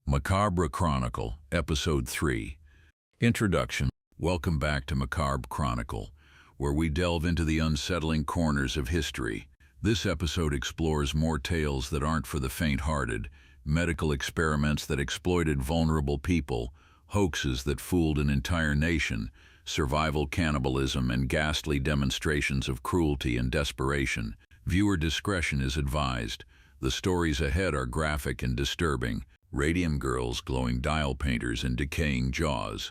Macabra Chronicle, Episode 3. Introduction. Welcome back to Macabra Chronicle, where we delve into the unsettling corners of history. This episode explores more tales that aren't for the faint-hearted, medical experiments that exploited vulnerable people, hoaxes that fooled an entire nation, survival cannibalism, and ghastly demonstrations of cruelty and desperation. Viewer discretion is advised. The stories ahead are graphic and disturbing. Radium Girls, glowing dial painters, and decaying jaws.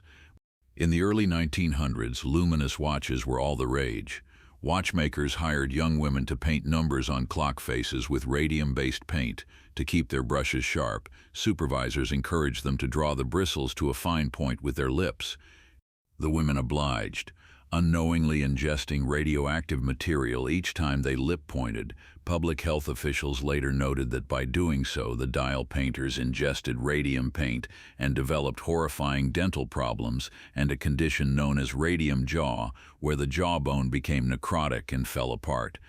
In the early 1900s, luminous watches were all the rage. Watchmakers hired young women to paint numbers on clock faces with radium-based paint to keep their brushes sharp. Supervisors encouraged them to draw the bristles to a fine point with their lips. The women obliged, unknowingly ingesting radioactive material each time they lip-pointed. Public health officials later noted that by doing so, the dial painters ingested radium paint and developed horrifying dental problems and a condition known as radium jaw, where the jawbone became necrotic and fell apart.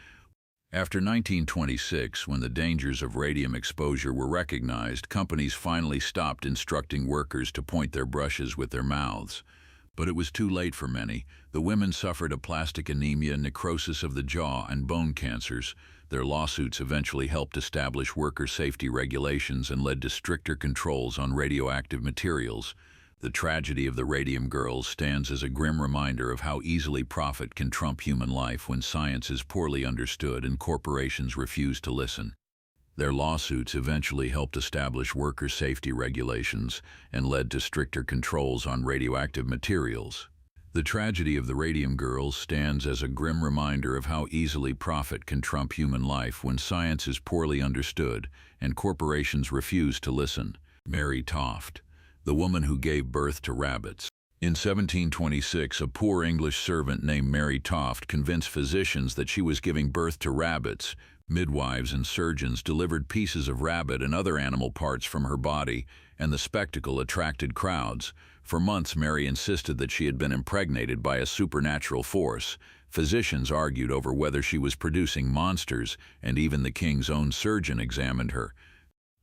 After 1926, when the dangers of radium exposure were recognized, companies finally stopped instructing workers to point their brushes with their mouths. But it was too late for many. The women suffered aplastic anemia, necrosis of the jaw, and bone cancers. Their lawsuits eventually helped establish worker safety regulations and led to stricter controls on radioactive materials. The tragedy of the Radium Girls stands as a grim reminder of how easily profit can trump human life when science is poorly understood and corporations refuse to listen. Their lawsuits eventually helped establish worker safety regulations and led to stricter controls on radioactive materials. The tragedy of the Radium Girls stands as a grim reminder of how easily profit can trump human life when science is poorly understood and corporations refuse to listen. Mary Toft, the woman who gave birth to rabbits. In 1726, a poor English servant named Mary Toft convinced physicians that she was giving birth to rabbits. Midwives and surgeons delivered pieces of rabbit and other animal parts from her body, and the spectacle attracted crowds. For months, Mary insisted that she had been impregnated by a supernatural force. Physicians argued over whether she was producing monsters, and even the king's own surgeon examined her.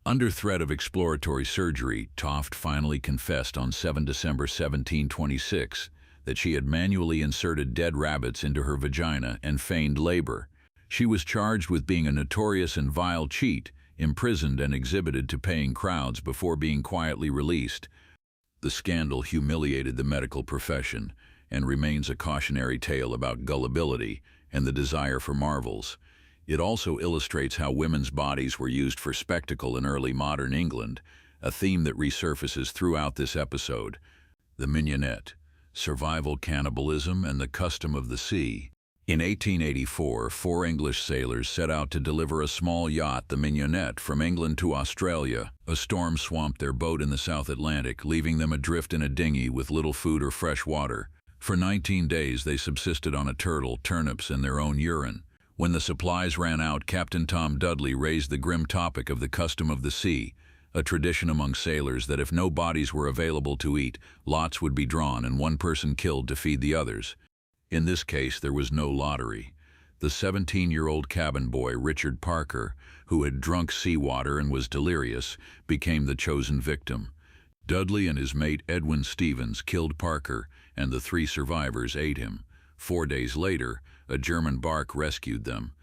Under threat of exploratory surgery, Toft finally confessed on 7 December 1726 that she had manually inserted dead rabbits into her vagina and feigned labor. She was charged with being a notorious and vile cheat, imprisoned and exhibited to paying crowds before being quietly released. The scandal humiliated the medical profession and remains a cautionary tale about gullibility and the desire for marvels. It also illustrates how women's bodies were used for spectacle in early modern England, a theme that resurfaces throughout this episode. The Minionette, survival cannibalism and the custom of the sea. In 1884, 4 English sailors set out to deliver a small yacht, the Minionette, from England to Australia. A storm swamped their boat in the South Atlantic, leaving them adrift in a dinghy with little food or fresh water. For 19 days, they subsisted on a turtle, turnips, and their own urine. When the supplies ran out, Captain Tom Dudley raised the grim topic of the custom of the sea, a tradition among sailors that if no bodies were available to eat, lots would be drawn and one person killed to feed the others. In this case, there was no lottery. The 17-year-old cabin boy, Richard Parker, who had drunk seawater and was delirious, became the chosen victim. Dudley and his mate Edwin Stevens killed Parker, and the 3 survivors ate him. 4 days later, a German bark rescued them.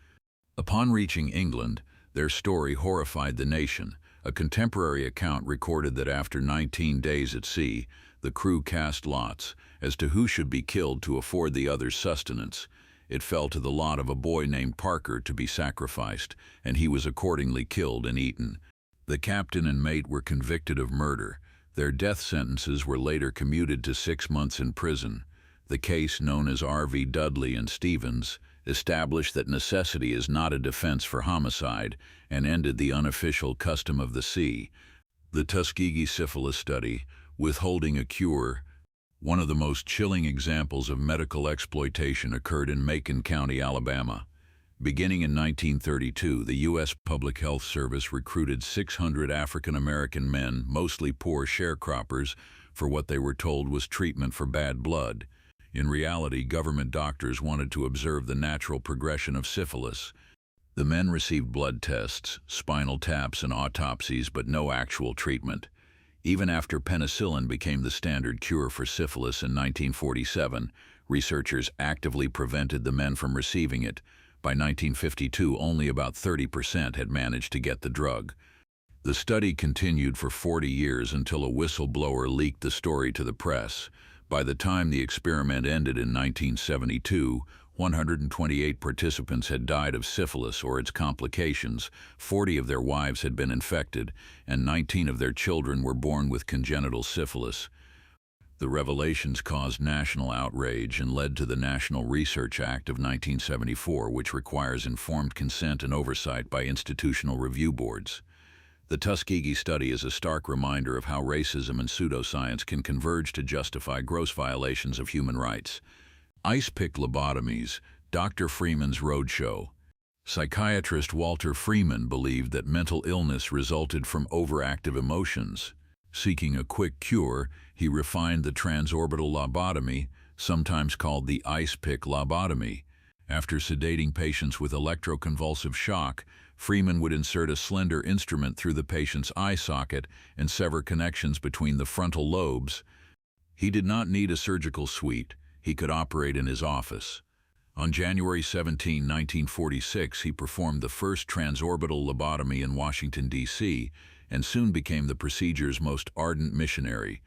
Upon reaching England, their story horrified the nation. A contemporary account recorded that after 19 days at sea, the crew cast lots as to who should be killed to afford the others sustenance. It fell to the lot of a boy named Parker to be sacrificed, and he was accordingly killed and eaten. The captain and mate were convicted of murder. Their death sentences were later commuted to 6 months in prison. The case, known as R.V. Dudley and Stevens, established that necessity is not a defense for homicide and ended the unofficial custom of the sea. The Tuskegee syphilis study, withholding a cure. One of the most chilling examples of medical exploitation occurred in Macon County, Alabama. Beginning in 1932, the U.S. Public Health Service recruited 600 African-American men, mostly poor sharecroppers, for what they were told was treatment for bad blood. In reality, government doctors wanted to observe the natural progression of syphilis. The men received blood tests, spinal taps, and autopsies, but no actual treatment. Even after penicillin became the standard cure for syphilis in 1947, researchers actively prevented the men from receiving it. By 1952, only about 30% had managed to get the drug. The study continued for 40 years until a whistleblower leaked the story to the press. By the time the experiment ended in 1972, 128 participants had died of syphilis or its complications, 40 of their wives had been infected, and 19 of their children were born with congenital syphilis. The revelations caused national outrage and led to the National Research Act of 1974, which requires informed consent and oversight by institutional review boards. The Tuskegee study is a stark reminder of how racism and pseudoscience can converge to justify gross violations of human rights. Icepick Lobotomies, Dr. Freeman's Roadshow. Psychiatrist Walter Freeman believed that mental illness resulted from overactive emotions. Seeking a quick cure, he refined the transorbital lobotomy, sometimes called the Icepick lobotomy. After sedating patients with electroconvulsive shock, Freeman would insert a slender instrument through the patient's eye socket and sever connections between the frontal lobes. He did not need a surgical suite. He could operate in his office. On January 17, 1946, he performed the first transorbital lobotomy in Washington, D.C., and soon became the procedure's most ardent missionary.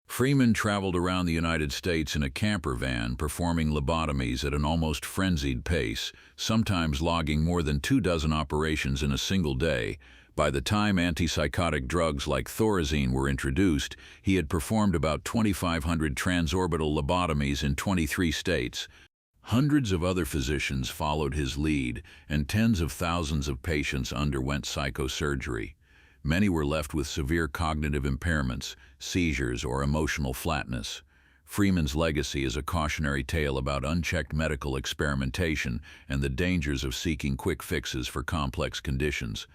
Freeman traveled around the United States in a camper van, performing lobotomies at an almost frenzied pace, sometimes logging more than 24 operations in a single day. By the time antipsychotic drugs like Thorazine were introduced, he had performed about 2,500 transorbital lobotomies in 23 states. Hundreds of other physicians followed his lead, and tens of thousands of patients underwent psychosurgery. Many were left with severe cognitive impairments, seizures, or emotional flatness. Freeman's legacy is a cautionary tale about unchecked medical experimentation and the dangers of seeking quick fixes for complex conditions.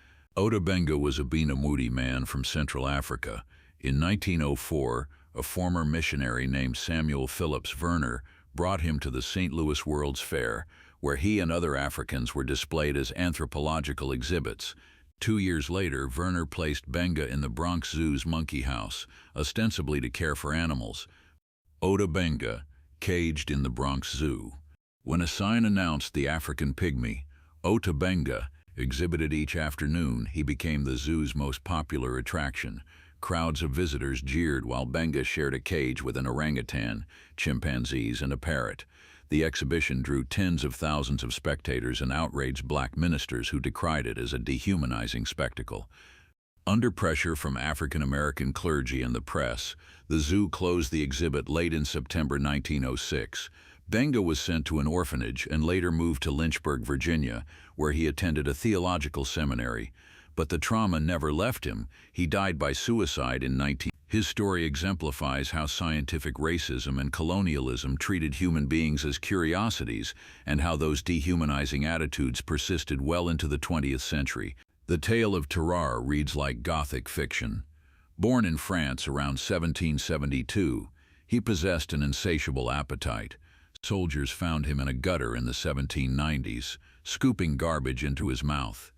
Benga was a Moody man from Central Africa. In 1904, a former missionary named Samuel Phillips Verner brought him to the St. Louis World's Fair, where he and other Africans were displayed as anthropological exhibits. 2 years later, Verner placed Benga in the Bronx Zoo's monkey house, ostensibly to care for animals. Benga, caged in the Bronx Zoo. When a sign announced the African pygmy, Benga, exhibited each afternoon, he became the zoo's most popular attraction. Crowds of visitors jeered while Benga shared a cage with an orangutan, chimpanzees, and a parrot. The exhibition drew tens of thousands of spectators and outraged black ministers who decried it as a dehumanizing spectacle. Under pressure from African-American clergy and the press, the zoo closed the exhibit late in September 1906. Benga was sent to an orphanage and later moved to Lynchburg, Virginia, where he attended a theological seminary. But the trauma never left him. He died by suicide in 19... His story exemplifies how scientific racism and colonialism treated human beings as curiosities, and how those dehumanizing attitudes persisted well into the 20th century. The tale of Tarrare reads like Gothic fiction. Born in France around 1772, he possessed an insatiable appetite. Soldiers found him in a gutter in the 1790s, scooping garbage into his mouth.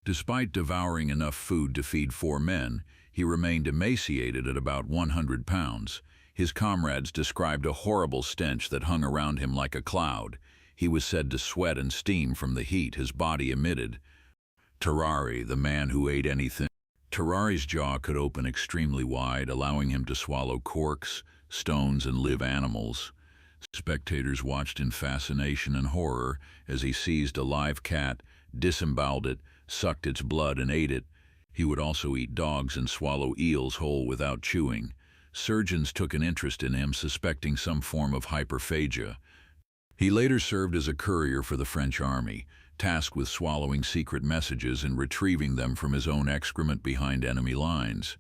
Despite devouring enough food to feed 4 men, he remained emaciated at about 100 pounds. His comrades described a horrible stench that hung around him like a cloud. He was said to sweat and steam from the heat his body emitted. Tarrare, the man who ate anything. Tarrare's jaw could open extremely wide, allowing him to swallow corks, stones, and live animals. Spectators watched in fascination and horror as he seized a live cat, disemboweled it, sucked its blood, and ate it. He would also eat dogs and swallow eels whole without chewing. Surgeons took an interest in him, suspecting some form of hyperphagia. He later served as a courier for the French army, tasked with swallowing secret messages and retrieving them from his own excrement behind enemy lines.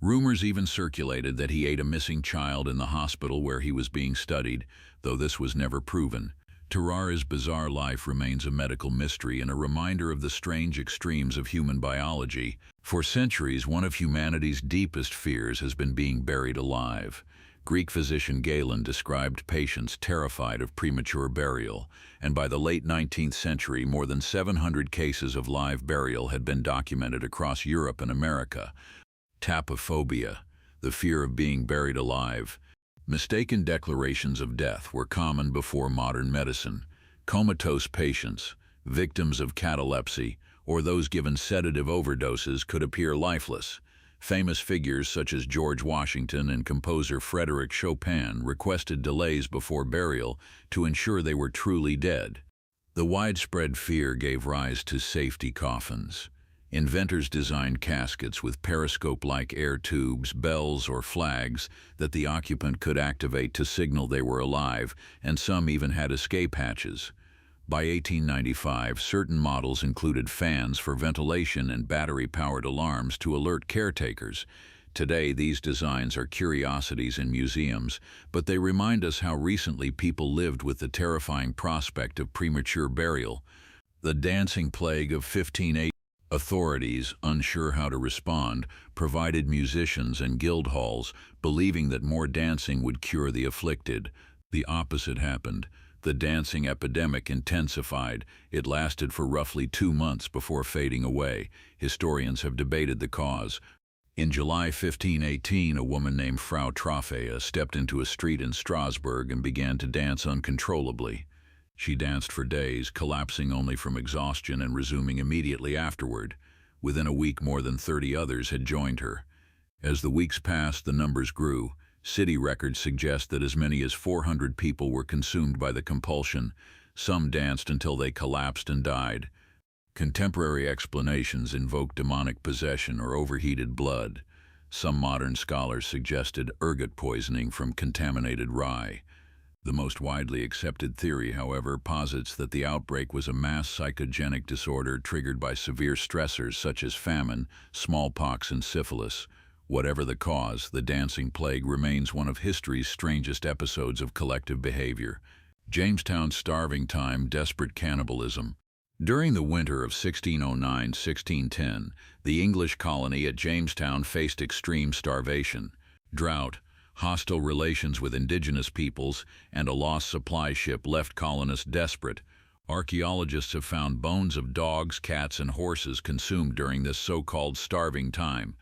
Rumors even circulated that he ate a missing child in the hospital where he was being studied, though this was never proven. Tarrare's bizarre life remains a medical mystery and a reminder of the strange extremes of human biology. For centuries, one of humanity's deepest fears has been being buried alive. Greek physician Galen described patients terrified of premature burial, and by the late 19th century, more than 700 cases of live burial had been documented across Europe and America. Tapophobia. the fear of being buried alive. Mistaken declarations of death were common before modern medicine. Comatose patients, victims of catalepsy, or those given sedative overdoses could appear lifeless. Famous figures such as George Washington and composer Frédéric Chopin requested delays before burial to ensure they were truly dead. The widespread fear gave rise to safety coffins. Inventors designed caskets with periscope-like air tubes, bells, or flags that the occupant could activate to signal they were alive, and some even had escape hatches. By 1895, certain models included fans for ventilation and battery-powered alarms to alert caretakers. Today, these designs are curiosities in museums, but they remind us how recently people lived with the terrifying prospect of premature burial. The dancing plague of 1580. Authorities, unsure how to respond, provided musicians and guild halls, believing that more dancing would cure the afflicted. The opposite happened. The dancing epidemic intensified. It lasted for roughly 2 months before fading away. Historians have debated the cause. In July 1518, a woman named Frau Trophea stepped into a street in Strasbourg and began to dance uncontrollably. She danced for days, collapsing only from exhaustion and resuming immediately afterward. Within a week, more than 30 others had joined her. As the weeks passed, the numbers grew. City records suggest that as many as 400 people were consumed by the compulsion. Some danced until they collapsed and died. Contemporary explanations invoke demonic possession or overheated blood. Some modern scholars suggested ergot poisoning from contaminated rye. The most widely accepted theory, however, posits that the outbreak was a mass psychogenic disorder triggered by severe stressors such as famine, smallpox, and syphilis. Whatever the cause, the dancing plague remains one of history's strangest episodes of collective behavior. Jamestown's starving time, desperate cannibalism. During the winter of 1609-1610, the English colony at Jamestown faced extreme starvation. Drought, hostile relations with indigenous peoples, and a lost supply ship left colonists desperate. Archaeologists have found bones of dogs, cats, and horses consumed during this so-called starving time.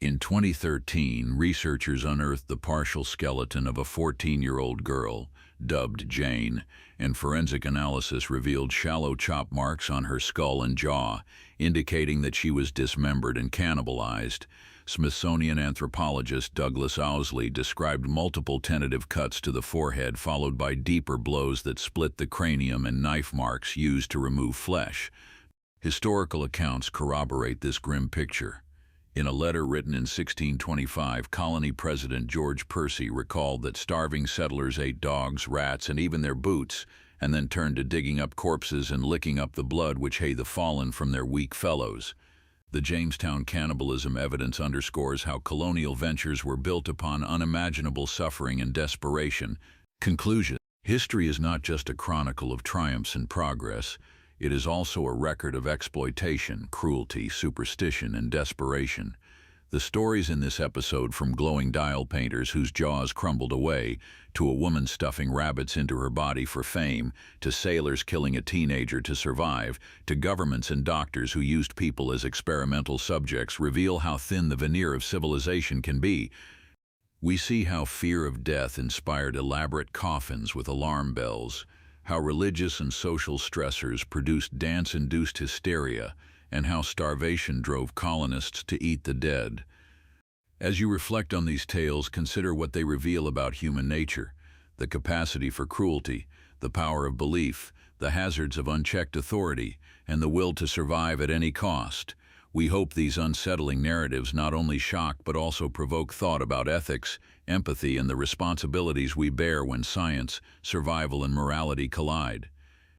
In 2013, researchers unearthed the partial skeleton of a 14-year-old girl, dubbed Jane, and forensic analysis revealed shallow chop marks on her skull and jaw, indicating that she was dismembered and cannibalized. Smithsonian anthropologist Douglas Owsley described multiple tentative cuts to the forehead followed by deeper blows that split the cranium and knife marks used to remove flesh. Historical accounts corroborate this grim picture. In a letter written in 1625, colony president George Percy recalled that starving settlers ate dogs, rats, and even their boots, and then turned to digging up corpses and licking up the blood which had the fallen from their weak fellows. The Jamestown cannibalism evidence underscores how colonial ventures were built upon unimaginable suffering and desperation. Conclusion: history is not just a chronicle of triumphs and progress. It is also a record of exploitation, cruelty, superstition, and desperation. The stories in this episode, from glowing dial painters whose jaws crumbled away, to a woman stuffing rabbits into her body for fame, to sailors killing a teenager to survive, to governments and doctors who used people as experimental subjects, reveal how thin the veneer of civilization can be. We see how fear of death inspired elaborate coffins with alarm bells, how religious and social stressors produced dance-induced hysteria, and how starvation drove colonists to eat the dead. As you reflect on these tales, consider what they reveal about human nature: the capacity for cruelty, the power of belief, the hazards of unchecked authority, and the will to survive at any cost. We hope these unsettling narratives not only shock but also provoke thought about ethics, empathy, and the responsibilities we bear when science, survival, and morality collide.